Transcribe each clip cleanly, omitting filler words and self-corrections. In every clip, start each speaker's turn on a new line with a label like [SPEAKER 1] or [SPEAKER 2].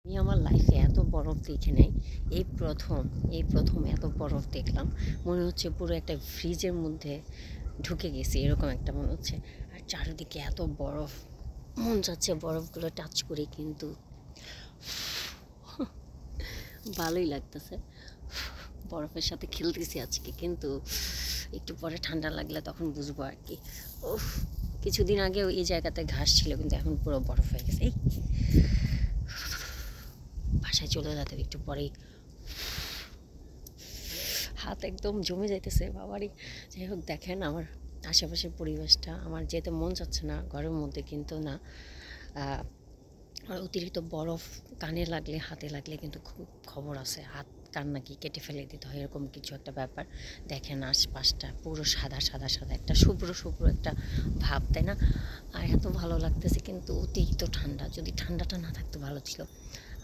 [SPEAKER 1] আমি আমার লাইফে এত বরফ দেখি নাই। এই প্রথম এত বরফ দেখলাম। মনে হচ্ছে পুরো একটা ফ্রিজের মধ্যে ঢুকে গেছি, এরকম একটা মনে হচ্ছে। আর চারিদিকে এত বরফ, মন চাচ্ছে বরফগুলো টাচ করি, কিন্তু ভালোই লাগতেছে। বরফের সাথে খেলতেছি আজকে, কিন্তু একটু পরে ঠান্ডা লাগলে তখন বুঝবো আর কি। উফ, কিছুদিন আগেও এই জায়গাতে ঘাস ছিল, কিন্তু এখন পুরো বরফ হয়ে গেছে। এই বাসায় চলে যেতে একটু পরেই। হাত একদম জমে যাইতেছে বাবারই। যাই হোক, দেখেন আমার আশেপাশের পরিবেশটা। আমার যেতে মন চাচ্ছে না ঘরের মধ্যে, কিন্তু না, আর অতিরিক্ত বরফ কানে লাগলে, হাতে লাগলে কিন্তু খুব খবর আছে, হাত কান নাকি কেটে ফেলে দিতে হয়, এরকম কিছু একটা ব্যাপার। দেখেন আশপাশটা পুরো সাদা সাদা সাদা, একটা শুভ্র শুভ্র একটা ভাব, তাই না? আর এত ভালো লাগতেছে, কিন্তু অতিরিক্ত ঠান্ডা। যদি ঠান্ডাটা না থাকতো ভালো ছিল।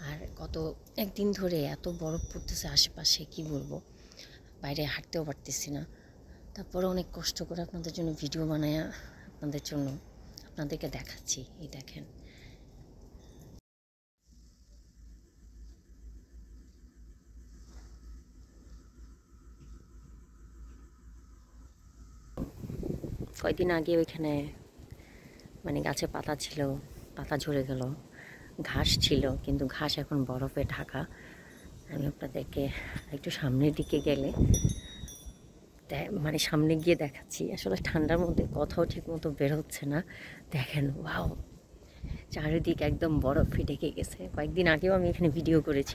[SPEAKER 1] আর গত একদিন ধরে এত বরফ পড়তেছে আশেপাশে, কি বলবো, বাইরে হাঁটতেও পারতেছি না। তারপরে অনেক কষ্ট করে আপনাদের জন্য ভিডিও বানায় আপনাদেরকে দেখাচ্ছি। এই দেখেন, কয়েকদিন আগে ওইখানে মানে গাছে পাতা ছিল, পাতা ঝরে গেল। ঘাস ছিল, কিন্তু ঘাস এখন বরফে ঢাকা। আমি আপনাদেরকে একটু সামনের দিকে গেলে মানে সামনে গিয়ে দেখাচ্ছি। আসলে ঠান্ডার মধ্যে কথাও ঠিক মতো বের হচ্ছে না। দেখেন, ওয়াও, চারিদিক একদম বরফে ঢেকে গেছে। কয়েকদিন আগেও আমি এখানে ভিডিও করেছি।